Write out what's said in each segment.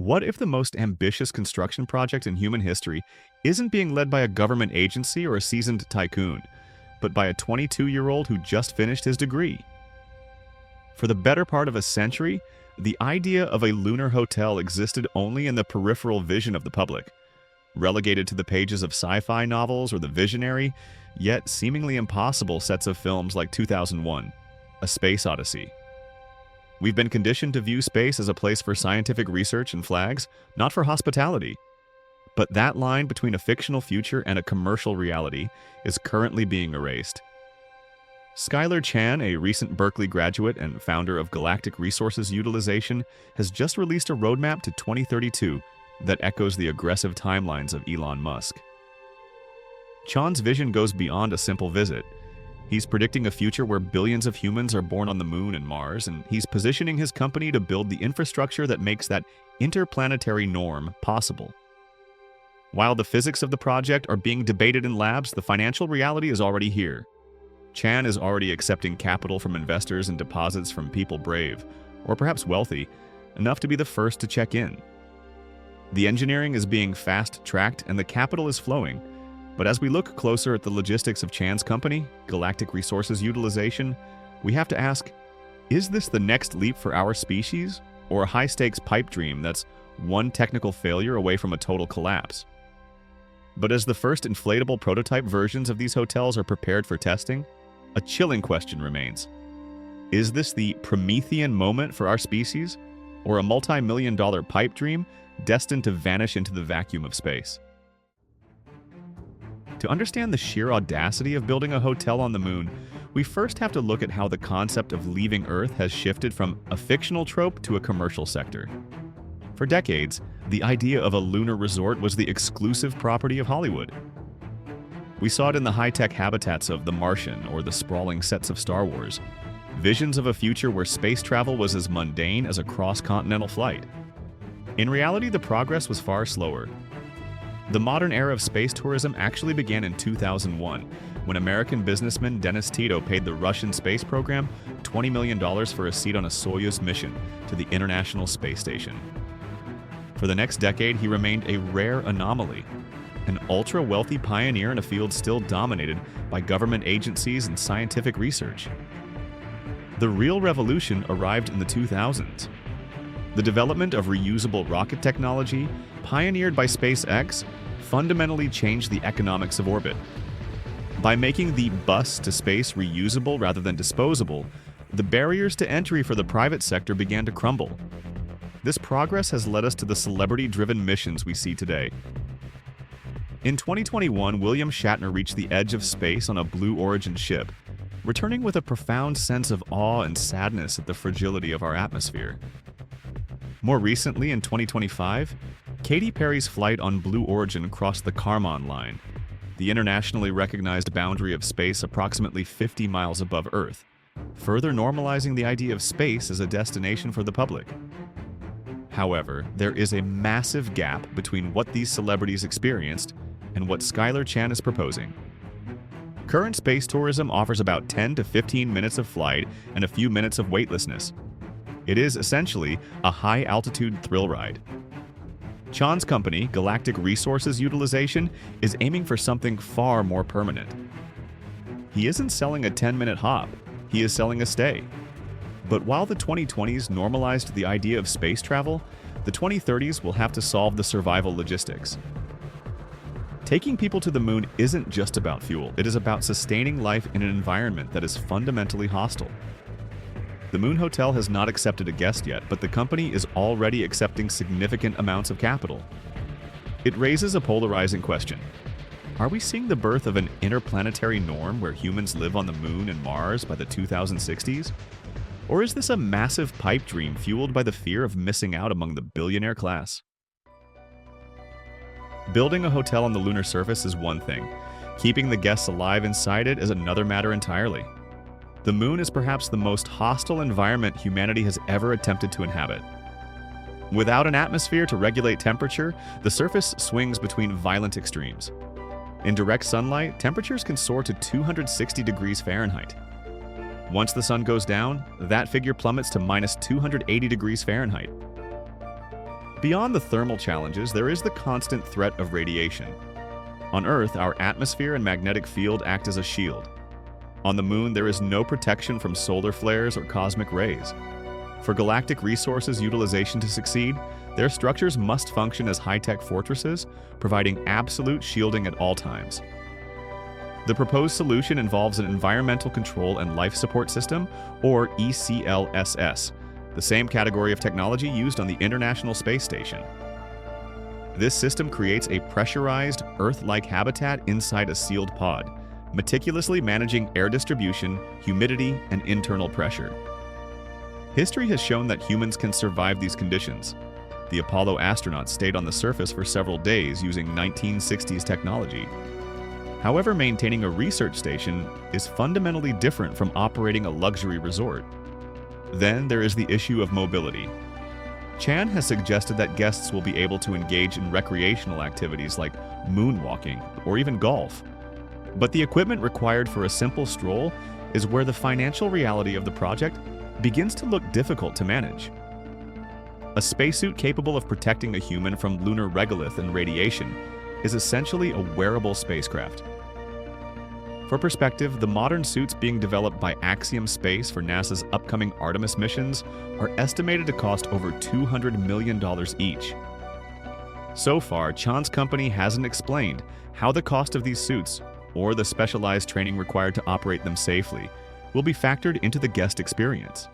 What if the most ambitious construction project in human history isn't being led by a government agency or a seasoned tycoon, but by a 22-year-old who just finished his degree? For the better part of a century, the idea of a lunar hotel existed only in the peripheral vision of the public, relegated to the pages of sci-fi novels or the visionary, yet seemingly impossible sets of films like 2001, A Space Odyssey. We've been conditioned to view space as a place for scientific research and flags, not for hospitality. But that line between a fictional future and a commercial reality is currently being erased. Skylar Chan, a recent Berkeley graduate and founder of Galactic Resources Utilization, has just released a roadmap to 2032 that echoes the aggressive timelines of Elon Musk. Chan's vision goes beyond a simple visit. He's predicting a future where billions of humans are born on the Moon and Mars, and he's positioning his company to build the infrastructure that makes that interplanetary norm possible. While the physics of the project are being debated in labs, the financial reality is already here. Chan is already accepting capital from investors and deposits from people brave, or perhaps wealthy, enough to be the first to check in. The engineering is being fast-tracked and the capital is flowing. But as we look closer at the logistics of Chan's company, Galactic Resources Utilization, we have to ask, is this the next leap for our species, or a high-stakes pipe dream that's one technical failure away from a total collapse? But as the first inflatable prototype versions of these hotels are prepared for testing, a chilling question remains. Is this the Promethean moment for our species, or a multi-million-dollar pipe dream destined to vanish into the vacuum of space? To understand the sheer audacity of building a hotel on the Moon, we first have to look at how the concept of leaving Earth has shifted from a fictional trope to a commercial sector. For decades, the idea of a lunar resort was the exclusive property of Hollywood. We saw it in the high-tech habitats of The Martian or the sprawling sets of Star Wars, visions of a future where space travel was as mundane as a cross-continental flight. In reality, the progress was far slower. The modern era of space tourism actually began in 2001, when American businessman Dennis Tito paid the Russian space program $20 million for a seat on a Soyuz mission to the International Space Station. For the next decade, he remained a rare anomaly, an ultra-wealthy pioneer in a field still dominated by government agencies and scientific research. The real revolution arrived in the 2000s. The development of reusable rocket technology, pioneered by SpaceX, fundamentally changed the economics of orbit. By making the bus to space reusable rather than disposable, the barriers to entry for the private sector began to crumble. This progress has led us to the celebrity-driven missions we see today. In 2021, William Shatner reached the edge of space on a Blue Origin ship, returning with a profound sense of awe and sadness at the fragility of our atmosphere. More recently, in 2025, Katy Perry's flight on Blue Origin crossed the Kármán line, the internationally recognized boundary of space approximately 50 miles above Earth, further normalizing the idea of space as a destination for the public. However, there is a massive gap between what these celebrities experienced and what Skylar Chan is proposing. Current space tourism offers about 10 to 15 minutes of flight and a few minutes of weightlessness. It is essentially a high-altitude thrill ride. Chan's company, Galactic Resources Utilization, is aiming for something far more permanent. He isn't selling a 10-minute hop, he is selling a stay. But while the 2020s normalized the idea of space travel, the 2030s will have to solve the survival logistics. Taking people to the Moon isn't just about fuel, it is about sustaining life in an environment that is fundamentally hostile. The Moon Hotel has not accepted a guest yet, but the company is already accepting significant amounts of capital. It raises a polarizing question. Are we seeing the birth of an interplanetary norm where humans live on the Moon and Mars by the 2060s? Or is this a massive pipe dream fueled by the fear of missing out among the billionaire class? Building a hotel on the lunar surface is one thing. Keeping the guests alive inside it is another matter entirely. The Moon is perhaps the most hostile environment humanity has ever attempted to inhabit. Without an atmosphere to regulate temperature, the surface swings between violent extremes. In direct sunlight, temperatures can soar to 260 degrees Fahrenheit. Once the sun goes down, that figure plummets to minus 280 degrees Fahrenheit. Beyond the thermal challenges, there is the constant threat of radiation. On Earth, our atmosphere and magnetic field act as a shield. On the Moon, there is no protection from solar flares or cosmic rays. For Galactic Resources Utilization to succeed, their structures must function as high-tech fortresses, providing absolute shielding at all times. The proposed solution involves an Environmental Control and Life Support System, or ECLSS, the same category of technology used on the International Space Station. This system creates a pressurized, Earth-like habitat inside a sealed pod, meticulously managing air distribution, humidity, and internal pressure. History has shown that humans can survive these conditions. The Apollo astronauts stayed on the surface for several days using 1960s technology. However, maintaining a research station is fundamentally different from operating a luxury resort. Then there is the issue of mobility. Chan has suggested that guests will be able to engage in recreational activities like moonwalking or even golf. But the equipment required for a simple stroll is where the financial reality of the project begins to look difficult to manage. A spacesuit capable of protecting a human from lunar regolith and radiation is essentially a wearable spacecraft. For perspective, the modern suits being developed by Axiom Space for NASA's upcoming Artemis missions are estimated to cost over $200 million each. So far, Chan's company hasn't explained how the cost of these suits, or the specialized training required to operate them safely, will be factored into the guest experience.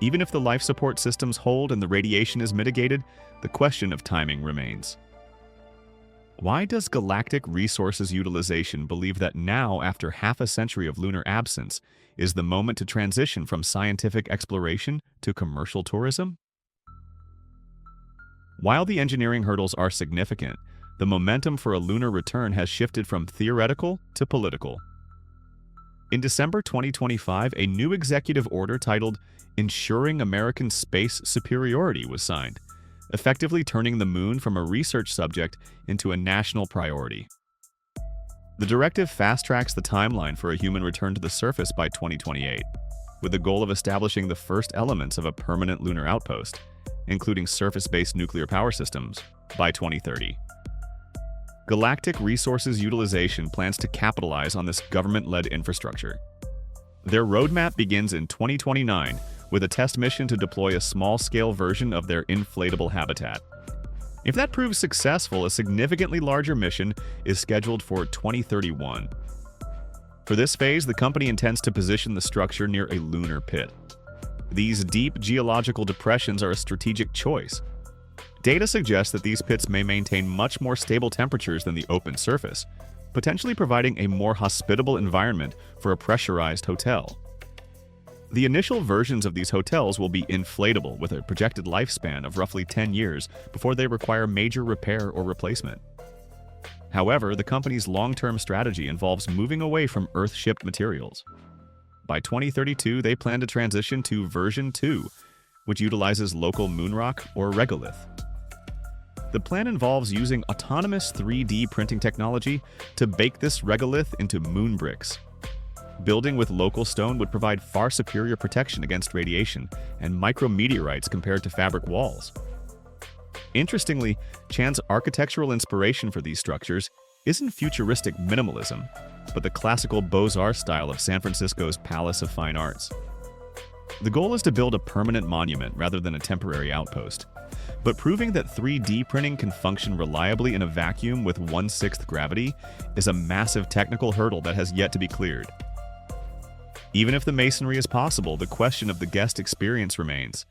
Even if the life support systems hold and the radiation is mitigated, the question of timing remains. Why does Galactic Resources Utilization believe that now, after half a century of lunar absence, is the moment to transition from scientific exploration to commercial tourism? While the engineering hurdles are significant, the momentum for a lunar return has shifted from theoretical to political. In December 2025, a new executive order titled Ensuring American Space Superiority was signed, effectively turning the Moon from a research subject into a national priority. The directive fast-tracks the timeline for a human return to the surface by 2028, with the goal of establishing the first elements of a permanent lunar outpost, including surface-based nuclear power systems, by 2030. Galactic Resources Utilization plans to capitalize on this government-led infrastructure. Their roadmap begins in 2029 with a test mission to deploy a small-scale version of their inflatable habitat. If that proves successful, a significantly larger mission is scheduled for 2031. For this phase, the company intends to position the structure near a lunar pit. These deep geological depressions are a strategic choice. Data suggests that these pits may maintain much more stable temperatures than the open surface, potentially providing a more hospitable environment for a pressurized hotel. The initial versions of these hotels will be inflatable with a projected lifespan of roughly 10 years before they require major repair or replacement. However, the company's long-term strategy involves moving away from Earth-shipped materials. By 2032, they plan to transition to version 2, which utilizes local moonrock or regolith. The plan involves using autonomous 3D printing technology to bake this regolith into moon bricks. Building with local stone would provide far superior protection against radiation and micrometeorites compared to fabric walls. Interestingly, Chan's architectural inspiration for these structures isn't futuristic minimalism, but the classical Beaux-Arts style of San Francisco's Palace of Fine Arts. The goal is to build a permanent monument rather than a temporary outpost, but proving that 3D printing can function reliably in a vacuum with 1/6 gravity is a massive technical hurdle that has yet to be cleared. Even if the masonry is possible, the question of the guest experience remains.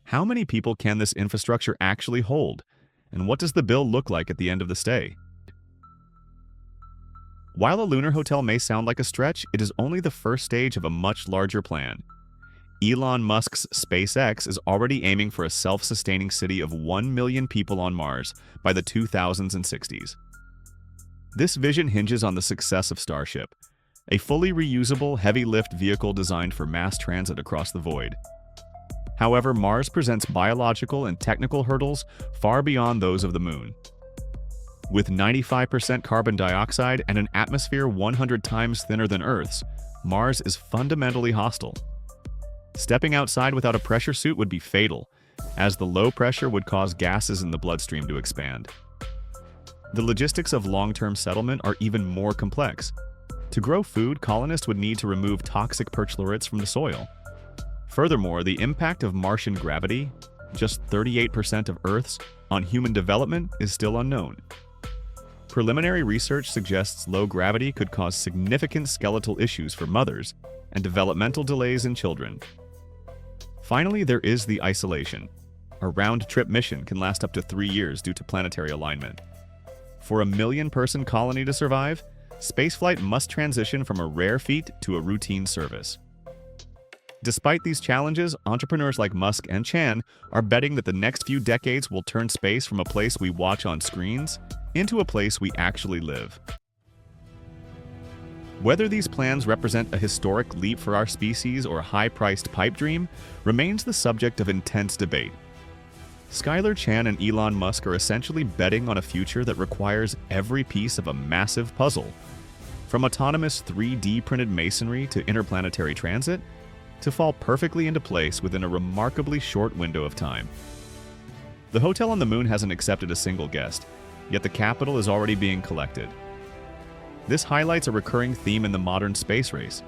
How many people can this infrastructure actually hold? And what does the bill look like at the end of the stay? While a lunar hotel may sound like a stretch, it is only the first stage of a much larger plan. Elon Musk's SpaceX is already aiming for a self-sustaining city of 1 million people on Mars by the 2060s. This vision hinges on the success of Starship, a fully reusable, heavy-lift vehicle designed for mass transit across the void. However, Mars presents biological and technical hurdles far beyond those of the Moon. With 95% carbon dioxide and an atmosphere 100 times thinner than Earth's, Mars is fundamentally hostile. Stepping outside without a pressure suit would be fatal, as the low pressure would cause gases in the bloodstream to expand. The logistics of long-term settlement are even more complex. To grow food, colonists would need to remove toxic perchlorate from the soil. Furthermore, the impact of Martian gravity, just 38% of Earth's, on human development is still unknown. Preliminary research suggests low gravity could cause significant skeletal issues for mothers and developmental delays in children. Finally, there is the isolation. A round-trip mission can last up to 3 years due to planetary alignment. For a million-person colony to survive, spaceflight must transition from a rare feat to a routine service. Despite these challenges, entrepreneurs like Musk and Chan are betting that the next few decades will turn space from a place we watch on screens into a place we actually live. Whether these plans represent a historic leap for our species or a high-priced pipe dream remains the subject of intense debate. Skylar Chan and Elon Musk are essentially betting on a future that requires every piece of a massive puzzle, from autonomous 3D printed masonry to interplanetary transit, to fall perfectly into place within a remarkably short window of time. The hotel on the moon hasn't accepted a single guest, yet the capital is already being collected. This highlights a recurring theme in the modern space race: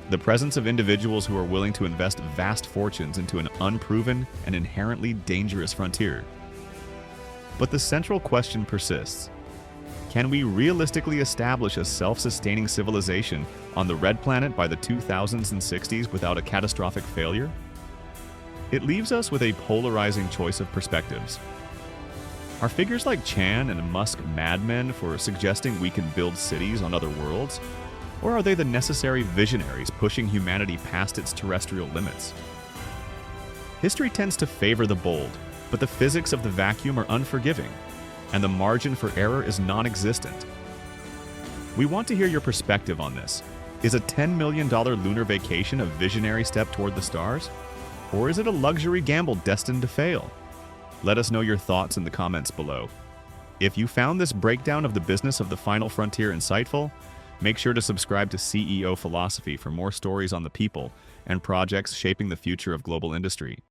the presence of individuals who are willing to invest vast fortunes into an unproven and inherently dangerous frontier. But the central question persists. Can we realistically establish a self-sustaining civilization on the Red Planet by the 2000s and 60s without a catastrophic failure? It leaves us with a polarizing choice of perspectives. Are figures like Chan and Musk madmen for suggesting we can build cities on other worlds? Or are they the necessary visionaries pushing humanity past its terrestrial limits? History tends to favor the bold, but the physics of the vacuum are unforgiving, and the margin for error is non-existent. We want to hear your perspective on this. Is a $10 million lunar vacation a visionary step toward the stars? Or is it a luxury gamble destined to fail? Let us know your thoughts in the comments below. If you found this breakdown of the business of the final frontier insightful, make sure to subscribe to CEO Philosophy for more stories on the people and projects shaping the future of global industry.